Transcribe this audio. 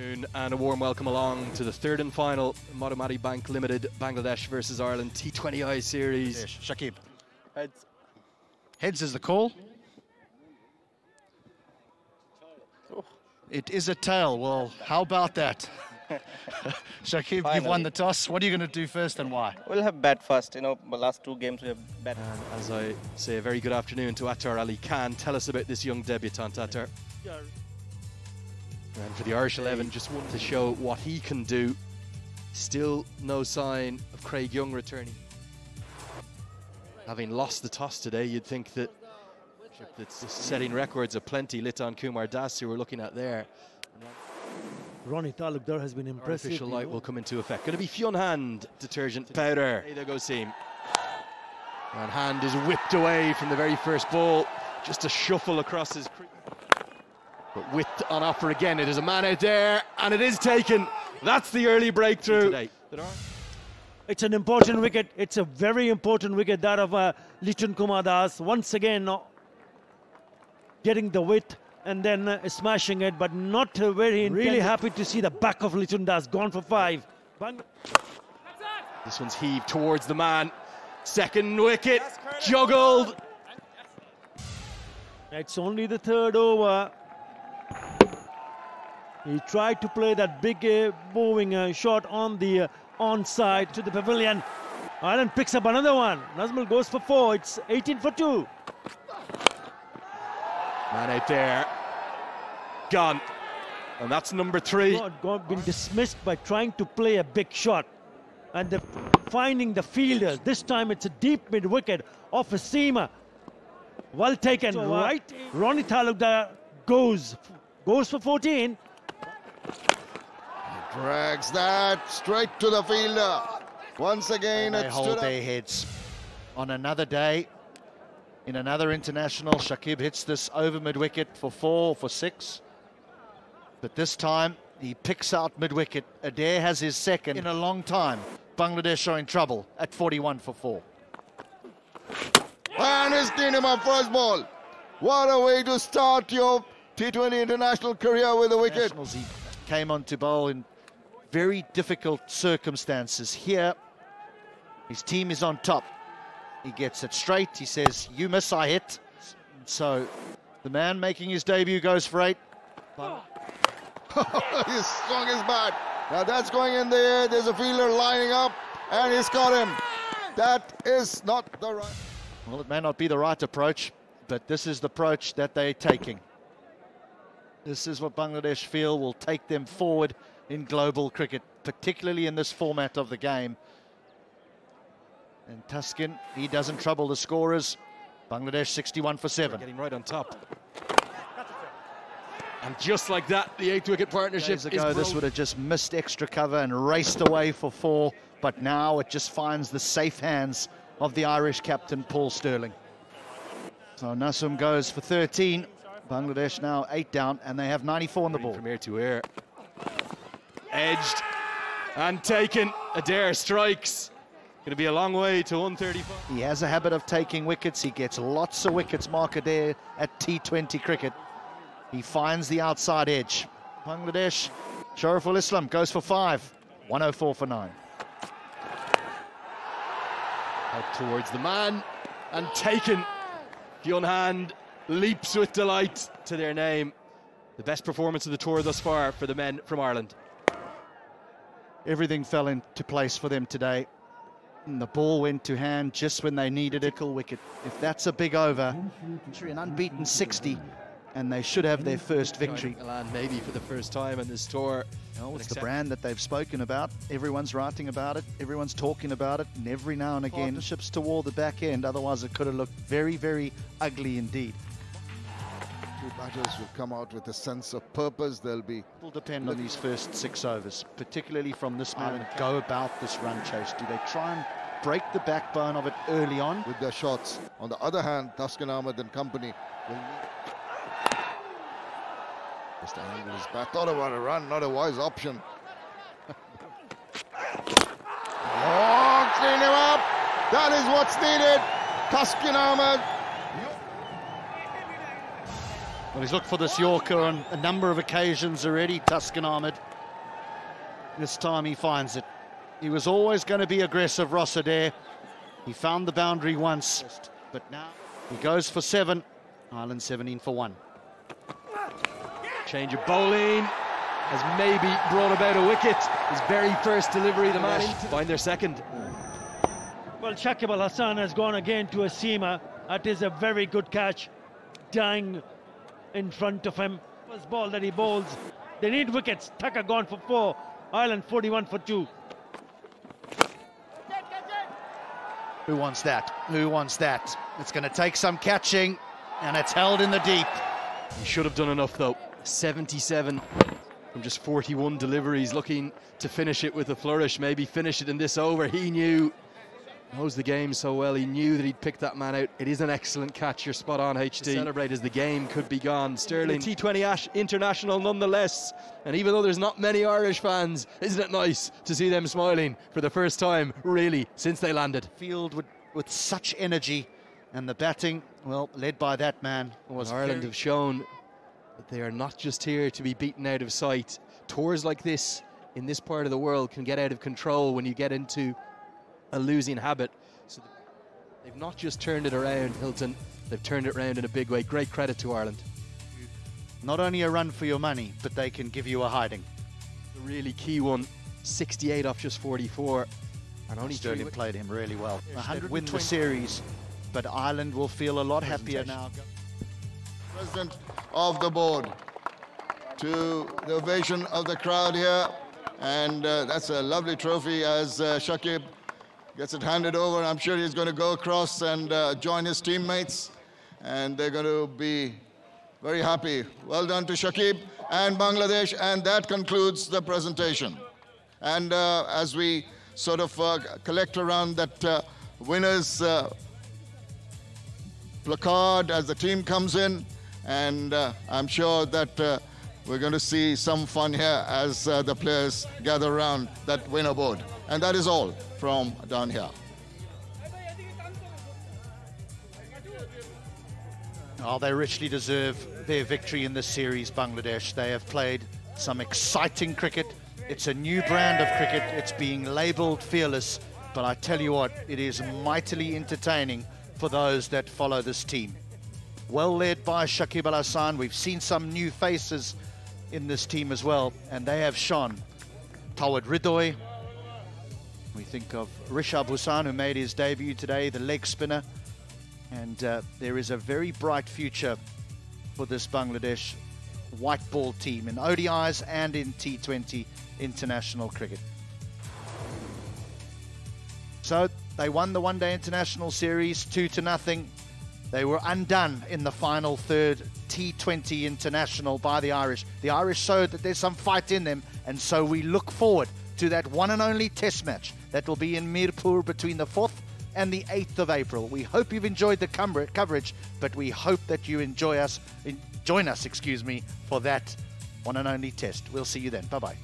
And a warm welcome along to the third and final Mathumati Bank Limited Bangladesh versus Ireland T20I series. Shakib. Heads. Heads is the call. It is a tail. Well, how about that? Shakib, Finally. You've won the toss. What are you going to do first and why? We'll have bat first. You know, the last two games we have bat. And as I say, a very good afternoon to Attar Ali Khan. Tell us about this young debutant, Attar. And for the Irish 11, just wanted to show what he can do. Still no sign of Craig Young returning. Having lost the toss today, you'd think that that's setting records of plenty. Litan Kumar Das, who we're looking at there. Rabbitholebd has been impressive. Artificial light will come into effect. Going to be Fionn Hand detergent powder. There goes Seam. And Hand is whipped away from the very first ball. Just a shuffle across his crease. But with on offer again, it is a man out there, and it is taken. That's the early breakthrough today. It's an important wicket. It's a very important wicket, that of Litan Kumar Das. Once again, getting the width and then smashing it, but not very intended. Really happy to see the back of Litan Das gone for 5. This one's heaved towards the man. Second wicket, juggled. It's only the third over. He tried to play that big moving shot on the onside to the pavilion. Ireland picks up another one. Nazmul goes for 4. It's 18 for 2. Man out there, gone. And that's number 3. Been dismissed by trying to play a big shot. And finding the fielders. This time it's a deep mid-wicket off a seamer. Well taken, right? Rabbitholebd goes for 14. Drags that straight to the fielder. Once again, they hold their heads. On another day, in another international, Shakib hits this over mid-wicket for 4, for 6. But this time, he picks out mid-wicket. Adair has his second in a long time. Bangladesh are in trouble at 41 for 4. And he's cleaned him up first ball. What a way to start your T20 international career with a wicket. He came on to bowl in very difficult circumstances. Here, his team is on top. He gets it straight. He says, you miss, I hit. So the man making his debut goes for 8. He's strong as bat. Now that's going in the air. There's a fielder lining up, and he's got him. That is not the right. Well, it may not be the right approach, but this is the approach that they're taking. This is what Bangladesh feel will take them forward in global cricket, particularly in this format of the game. And Tuskin, he doesn't trouble the scorers. Bangladesh 61 for 7. Getting right on top. And just like that, the 8th wicket partnership Days ago, this would have just missed extra cover and raced away for 4. But now it just finds the safe hands of the Irish captain, Paul Stirling. So Nasum goes for 13. Bangladesh now 8 down, and they have 94 on the ball. From air to air. Edged and taken. Adair strikes. Going to be a long way to 135. He has a habit of taking wickets. He gets lots of wickets, Mark Adair, at T20 cricket. He finds the outside edge. Bangladesh, Shorturl Islam goes for 5. 104 for 9. Out towards the man and taken. Fionn Hand leaps with delight to their name. The best performance of the tour thus far for the men from Ireland. Everything fell into place for them today. And the ball went to Hand just when they needed it. Wicket. If that's a big over, an unbeaten 60, and they should have their first victory. Milan maybe for the first time on this tour. Oh, it's the brand that they've spoken about. Everyone's writing about it. Everyone's talking about it. And every now and again, partnerships toward the back end. Otherwise, it could have looked very, very ugly indeed. Two batters will come out with a sense of purpose. They'll be... It will depend on these first 6 overs, particularly from this man, and go about this run chase. Do they try and break the backbone of it early on? With their shots. On the other hand, Tuskin Ahmed and company will need... Just angle his bat. Thought about a run, not a wise option. Oh, clean him up. That is what's needed. Tuskin Ahmed. Well, he's looked for this Yorker on a number of occasions already, Tuscan Ahmed. This time he finds it. He was always going to be aggressive, Ross Adair. He found the boundary once, but now he goes for 7. Ireland 17 for 1. Change of bowling has maybe brought about a wicket. His very first delivery, the man find their second. Well, Shakib Al Hasan has gone again to a seamer. That is a very good catch. Dying in front of him. First ball that he bowls. They need wickets. Tucker gone for 4. Ireland 41 for 2. Who wants that? Who wants that? It's going to take some catching, and it's held in the deep. He should have done enough though. 77 from just 41 deliveries, looking to finish it with a flourish, maybe finish it in this over. He knows the game so well. He knew that he'd pick that man out. It is an excellent catch. You're spot on, HD. To celebrate as the game could be gone. Sterling, T20I international nonetheless. And even though there's not many Irish fans, isn't it nice to see them smiling for the first time, really, since they landed? Field with such energy, and the batting, well, led by that man. Ireland have shown that they are not just here to be beaten out of sight. Tours like this in this part of the world can get out of control when you get into a losing habit. So they've not just turned it around, Hilton, they've turned it around in a big way. Great credit to Ireland. Not only a run for your money, but they can give you a hiding. The really key one, 68 off just 44. And only Sterling played him really well. 100 win the series, but Ireland will feel a lot happier now. President of the board, to the ovation of the crowd here, and that's a lovely trophy as Shakib gets it handed over. I'm sure he's going to go across and join his teammates, and they're going to be very happy. Well done to Shakib and Bangladesh, and that concludes the presentation. And as we sort of collect around that winners placard as the team comes in, and I'm sure that we're going to see some fun here as the players gather around that winner board. And that is all from down here. Oh, they richly deserve their victory in this series, Bangladesh. They have played some exciting cricket. It's a new brand of cricket. It's being labelled fearless, but I tell you what, it is mightily entertaining for those that follow this team. Well led by Shakib Al Hasan. We've seen some new faces in this team as well, and they have shone. Tawad Ridoy. We think of Rishabh Hussain, who made his debut today, the leg spinner. And there is a very bright future for this Bangladesh white ball team in ODIs and in T20 international cricket. So they won the one-day international series 2-0. They were undone in the final third T20 international by the Irish. The Irish showed that there's some fight in them, and so we look forward to that one and only test match that will be in Mirpur between the 4th and the 8th of April. We hope you've enjoyed the coverage, but we hope that you join us, for that one and only test. We'll see you then. Bye-bye.